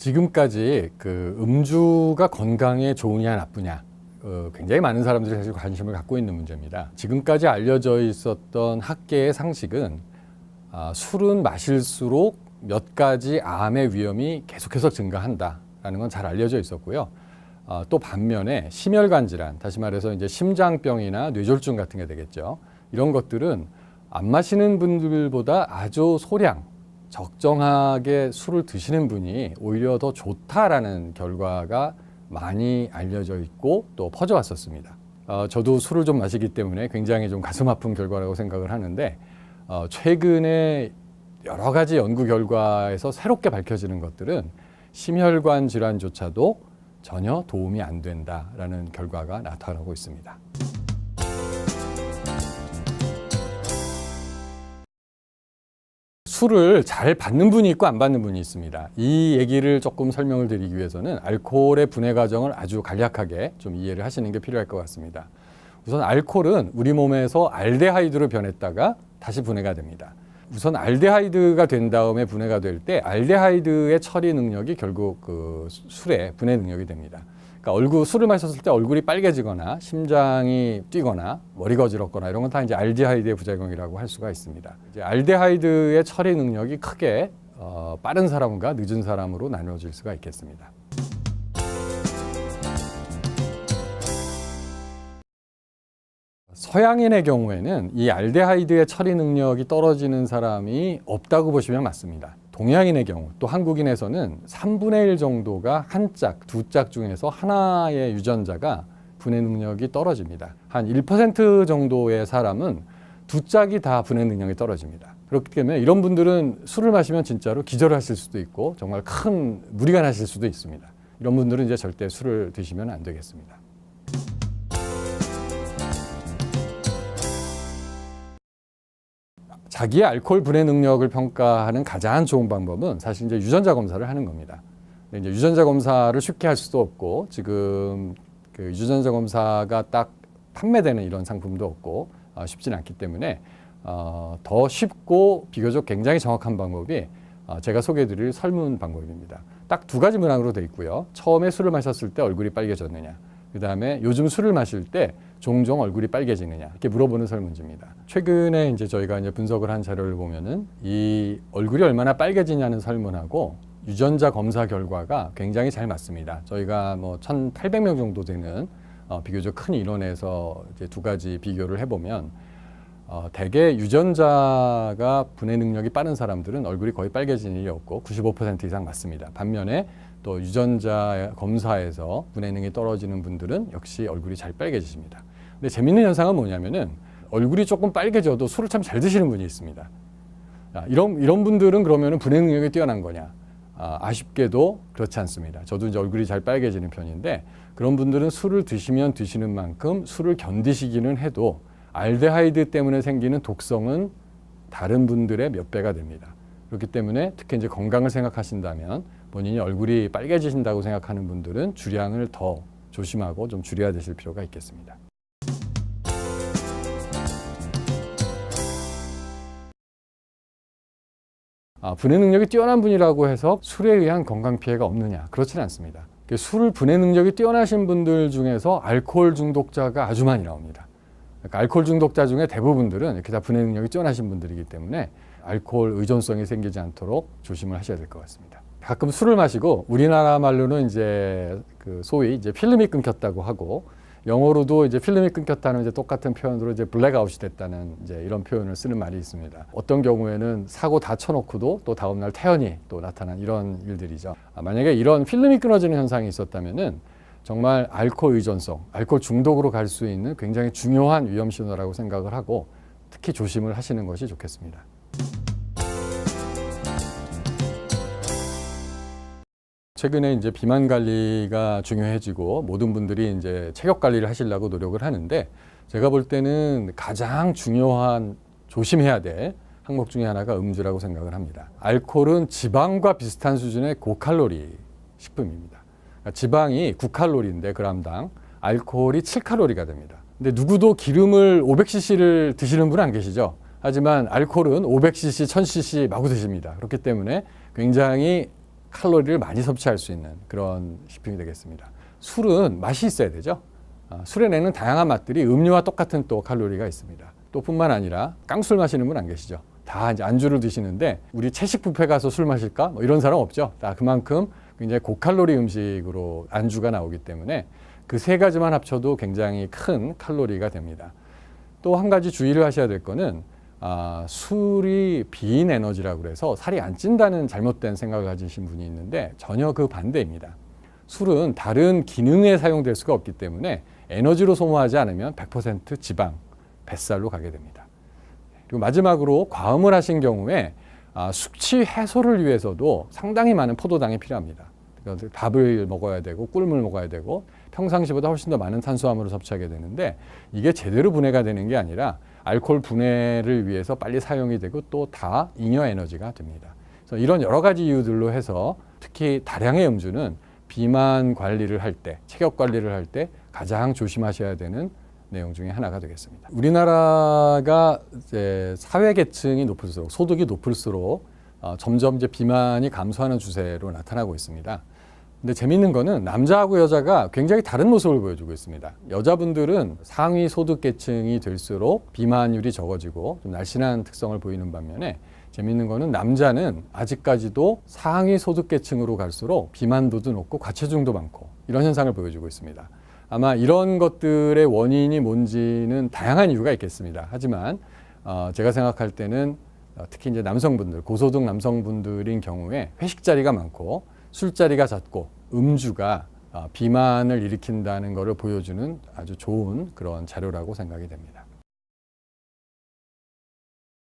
지금까지 그 음주가 건강에 좋으냐 나쁘냐 굉장히 많은 사람들이 사실 관심을 갖고 있는 문제입니다. 지금까지 알려져 있었던 학계의 상식은 술은 마실수록 몇 가지 암의 위험이 계속해서 증가한다라는 건 잘 알려져 있었고요. 또 반면에 심혈관 질환, 다시 말해서 이제 심장병이나 뇌졸중 같은 게 되겠죠. 이런 것들은 안 마시는 분들보다 아주 소량, 적정하게 술을 드시는 분이 오히려 더 좋다라는 결과가 많이 알려져 있고 또 퍼져왔었습니다. 저도 술을 좀 마시기 때문에 굉장히 좀 가슴 아픈 결과라고 생각을 하는데 최근에 여러 가지 연구 결과에서 새롭게 밝혀지는 것들은 심혈관 질환조차도 전혀 도움이 안 된다라는 결과가 나타나고 있습니다. 술을 잘 받는 분이 있고 안 받는 분이 있습니다. 이 얘기를 조금 설명을 드리기 위해서는 알코올의 분해 과정을 아주 간략하게 좀 이해를 하시는 게 필요할 것 같습니다. 우선 알코올은 우리 몸에서 알데하이드로 변했다가 다시 분해가 됩니다. 우선 알데하이드가 된 다음에 분해가 될 때 알데하이드의 처리 능력이 결국 그 술의 분해 능력이 됩니다. 그러니까 술을 마셨을 때 얼굴이 빨개지거나 심장이 뛰거나 머리가 어지럽거나 이런 건 다 이제 알데하이드의 부작용이라고 할 수가 있습니다. 이제 알데하이드의 처리 능력이 크게 빠른 사람과 늦은 사람으로 나누어질 수가 있겠습니다. 서양인의 경우에는 이 알데하이드의 처리 능력이 떨어지는 사람이 없다고 보시면 맞습니다. 동양인의 경우, 또 한국인에서는 3분의 1 정도가 한 짝, 두 짝 중에서 하나의 유전자가 분해 능력이 떨어집니다. 한 1% 정도의 사람은 두 짝이 다 분해 능력이 떨어집니다. 그렇기 때문에 이런 분들은 술을 마시면 진짜로 기절하실 수도 있고 정말 큰 무리가 나실 수도 있습니다. 이런 분들은 이제 절대 술을 드시면 안 되겠습니다. 자기의 알코올 분해 능력을 평가하는 가장 좋은 방법은 사실 이제 유전자 검사를 하는 겁니다. 이제 유전자 검사를 쉽게 할 수도 없고 지금 그 유전자 검사가 딱 판매되는 이런 상품도 없고 쉽지는 않기 때문에 더 쉽고 비교적 굉장히 정확한 방법이 제가 소개해드릴 설문 방법입니다. 딱 두 가지 문항으로 되어 있고요. 처음에 술을 마셨을 때 얼굴이 빨개졌느냐, 그 다음에 요즘 술을 마실 때 종종 얼굴이 빨개지느냐 이렇게 물어보는 설문지입니다. 최근에 이제 저희가 이제 분석을 한 자료를 보면은 이 얼굴이 얼마나 빨개지냐는 설문하고 유전자 검사 결과가 굉장히 잘 맞습니다. 저희가 뭐 1,800명 정도 되는 비교적 큰 인원에서 이제 두 가지 비교를 해보면 대개 유전자가 분해 능력이 빠른 사람들은 얼굴이 거의 빨개지는 일이 없고 95% 이상 맞습니다. 반면에 또 유전자 검사에서 분해 능력이 떨어지는 분들은 역시 얼굴이 잘 빨개지십니다. 근데 재밌는 현상은 뭐냐면은 얼굴이 조금 빨개져도 술을 참 잘 드시는 분이 있습니다. 이런 분들은 그러면은 분해 능력이 뛰어난 거냐? 아쉽게도 그렇지 않습니다. 저도 이제 얼굴이 잘 빨개지는 편인데 그런 분들은 술을 드시면 드시는 만큼 술을 견디시기는 해도 알데하이드 때문에 생기는 독성은 다른 분들의 몇 배가 됩니다. 그렇기 때문에 특히 이제 건강을 생각하신다면 본인이 얼굴이 빨개지신다고 생각하는 분들은 주량을 더 조심하고 좀 줄여야 되실 필요가 있겠습니다. 분해 능력이 뛰어난 분이라고 해서 술에 의한 건강 피해가 없느냐? 그렇지는 않습니다. 술 분해 능력이 뛰어나신 분들 중에서 알코올 중독자가 아주 많이 나옵니다. 그러니까 알코올 중독자 중에 대부분들은 이렇게 다 분해 능력이 뛰어나신 분들이기 때문에 알코올 의존성이 생기지 않도록 조심을 하셔야 될 것 같습니다. 가끔 술을 마시고 우리나라 말로는 이제 그 소위 이제 필름이 끊겼다고 하고 영어로도 이제 필름이 끊겼다는 이제 똑같은 표현으로 이제 블랙아웃이 됐다는 이제 이런 표현을 쓰는 말이 있습니다. 어떤 경우에는 사고 다 쳐놓고도 또 다음날 태연이 또 나타난 이런 일들이죠. 만약에 이런 필름이 끊어지는 현상이 있었다면은 정말 알코올 의존성, 알코올 중독으로 갈 수 있는 굉장히 중요한 위험 신호라고 생각을 하고 특히 조심을 하시는 것이 좋겠습니다. 최근에 이제 비만 관리가 중요해지고 모든 분들이 이제 체격 관리를 하시려고 노력을 하는데 제가 볼 때는 가장 중요한 조심해야 될 항목 중에 하나가 음주라고 생각을 합니다. 알코올은 지방과 비슷한 수준의 고칼로리 식품입니다. 그러니까 지방이 9칼로리인데 그람당 알코올이 7칼로리가 됩니다. 근데 누구도 기름을 500cc를 드시는 분은 안 계시죠. 하지만 알코올은 500cc, 1000cc 마구 드십니다. 그렇기 때문에 굉장히 칼로리를 많이 섭취할 수 있는 그런 식품이 되겠습니다. 술은 맛이 있어야 되죠. 술에 내는 다양한 맛들이 음료와 똑같은 또 칼로리가 있습니다. 또 뿐만 아니라 깡술 마시는 분 안 계시죠? 다 이제 안주를 드시는데 우리 채식 뷔페 가서 술 마실까? 뭐 이런 사람 없죠. 다 그만큼 굉장히 고칼로리 음식으로 안주가 나오기 때문에 그 세 가지만 합쳐도 굉장히 큰 칼로리가 됩니다. 또 한 가지 주의를 하셔야 될 거는 술이 비인 에너지라고 그래서 살이 안 찐다는 잘못된 생각을 가지신 분이 있는데 전혀 그 반대입니다. 술은 다른 기능에 사용될 수가 없기 때문에 에너지로 소모하지 않으면 100% 지방, 뱃살로 가게 됩니다. 그리고 마지막으로 과음을 하신 경우에 숙취 해소를 위해서도 상당히 많은 포도당이 필요합니다. 그러니까 밥을 먹어야 되고 꿀물 먹어야 되고 평상시보다 훨씬 더 많은 탄수화물을 섭취하게 되는데 이게 제대로 분해가 되는 게 아니라 알코올 분해를 위해서 빨리 사용이 되고 또 다 잉여 에너지가 됩니다. 그래서 이런 여러 가지 이유들로 해서 특히 다량의 음주는 비만 관리를 할 때, 체격 관리를 할 때 가장 조심하셔야 되는 내용 중에 하나가 되겠습니다. 우리나라가 이제 사회 계층이 높을수록 소득이 높을수록 점점 이제 비만이 감소하는 추세로 나타나고 있습니다. 근데 재미있는 거는 남자하고 여자가 굉장히 다른 모습을 보여주고 있습니다. 여자분들은 상위 소득 계층이 될수록 비만율이 적어지고 좀 날씬한 특성을 보이는 반면에 재미있는 거는 남자는 아직까지도 상위 소득 계층으로 갈수록 비만도도 높고 과체중도 많고 이런 현상을 보여주고 있습니다. 아마 이런 것들의 원인이 뭔지는 다양한 이유가 있겠습니다. 하지만 제가 생각할 때는 특히 이제 남성분들, 고소득 남성분들인 경우에 회식 자리가 많고 술자리가 잦고 음주가 비만을 일으킨다는 것을 보여주는 아주 좋은 그런 자료라고 생각이 됩니다.